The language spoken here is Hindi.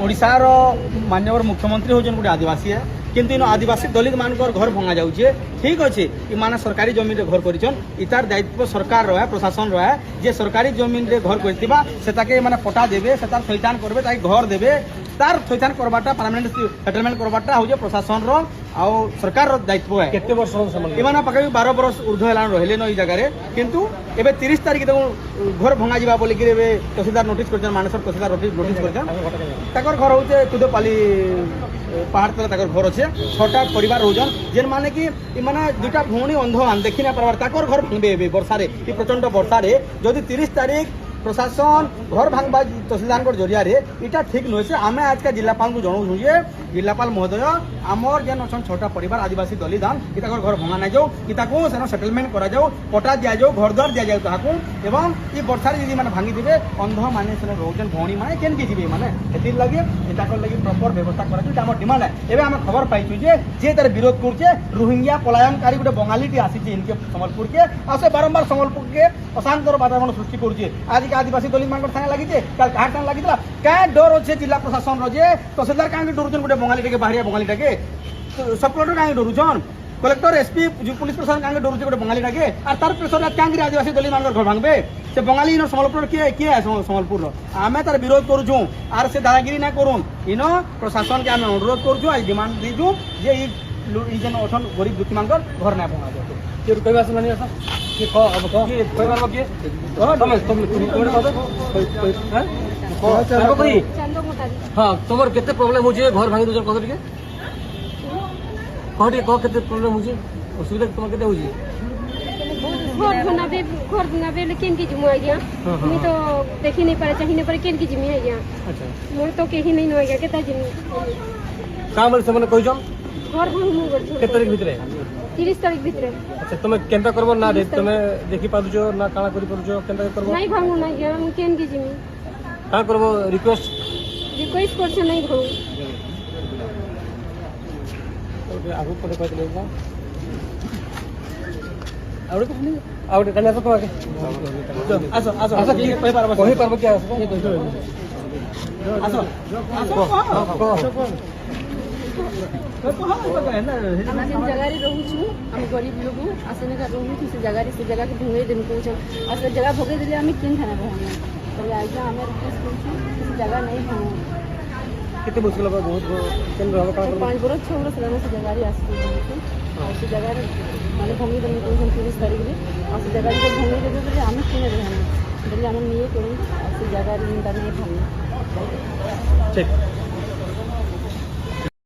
ओडिशार माननीय मुख्यमंत्री होजन गोटे आदिवासी है किंतु इन आदिवासी दलित मानकर घर भंगा जाऊे ठीक अच्छे इमाने सरकारी जमीन रे घर कर इतार दायित्व सरकार रहा प्रशासन रहा जे सरकारी जमीन रे घर करके माने पटा देवे से तार थैथान करबे ताकि घर देवे तार थैथान करवाटा परमानेंट सेटलमेंट करवाटा हो प्रशासन रो आउ सरकार दायित्व है केते वर्ष इमाना पाखे 12 वर्ष ऊर्ध्व हेलान रहले न ई जगह किंतु एबे 30 तारिख तक घर भंगा जीवा बोली कि एबे तहसीलदार नोटिस करछन मानसर तहसीलदार नोटिस करछन ताकर घर होते कुदपाली पहाड़ तले ताकर घर अच्छे 6टा परिवार होजन जेन माने कि इमाने 2टा भौणी अंध देखि ना पारबार ताकर घर भांगबे एबे वर्षा रे ई प्रचंड वर्षा रे जदि 30 तारिख प्रशासन घर भांगबा तहसीलदार जरिया रे इटा ठीक नुहे से आमे आज का जिलापाल को जनाऊँ जे जिलापाल महोदय आमर जेन अच्छा 6टा परिवार आदिवासी दलिदान इता घर भंगा ना जाओ इता सेन सेटलमेंट करा जाओ पटा दिया जाओ घर द्वार दिया जाओ ताकू एवं ये वर्षा यदि मैंने भांगी देवे अंध माने से रोजन भौणी माने केन के जीवे माने एतिर लगे इता लगी प्रॉपर व्यवस्था करा आम डिमांड है एवं आम खबर पाइछु जे तार विरोध करछे रोहिंग्या पलायनकारी गोटे बंगालीटी आसी इनके सम्बलपुर के आसे बारंबार सम्बलपुर के अशांतर वातावरण सृष्टि करुचे आज के आदिवासी दलित मान थाना लगी कल कहाँ थाना लगी क्या डर अच्छे जिला प्रशासन रे तहसीलदार कहीं डरुचन गोटे बंगाली बाहरिया बंगाली सब कलेक्टर कहीं डरुचन कलेक्टर एसपी पुलिस प्रशासन कहीं डरुचे गोटे बंगाली और तार प्रेसर कहीं आदिवासी दलित मान घर भांगे से बंगाली इन सम्बलपुर किए किए है सम्बलपुर आमे तार विरोध करुँ आर से दादागिरी ना करूँ इन प्रशासन के आम अनुरोध करुँ आज डिमांड दीजु जे जेन अच्छा गरीब दुखी मान घर ना भंगा जाए किए कहवा सुनानी किए कह पार्ब किए हाँ तुम केते प्रॉब्लम हो घर भांगी दो कह कह केते प्रॉब्लम हो असुविधा तुम केते हो घर बनाबे लेकिन की जिमु आज्ञा मी तो देखि नहीं पारे चाहि नहीं पारे केन की जिमि आज्ञा अच्छा मोर तो केही नहीं न आज्ञा केता जिमि काम से माने कहिजन घर भांगु केते तारीख भितरे 30 तारीख भितरे अच्छा तुम केनता करबो ना तुम देखि पारुजो ना काला करि पारुजो केनता करबो नहीं भांगु ना आज्ञा हम केन की जिमि का करबो रिक्वेस्ट करछ नहीं भांगु आगु पड़े कहते लेगा आवडे कुछ नहीं आवडे कने आसो के आसो आसो आसो की कहि पारबो क्या आसो आसो हम जगह रहू छु हम गरीब लोग आसने का रहू से जगह के भंगे दिन को आस जगह भगे दिले हम किन थाना रहना तो आज्ञा हमें रिक्वेस्ट करू जगह नहीं भांगु कितने मुश्किल होगा बहुत केन रहबो का 5 बरस 6 बरस रहना से जगह आसी से जगह माने भंगी दिन को 30 तारीख रे आस जगह के भंगे दे दे हम किन रहना हम निये करू आस जगह नहीं भांगु ठीक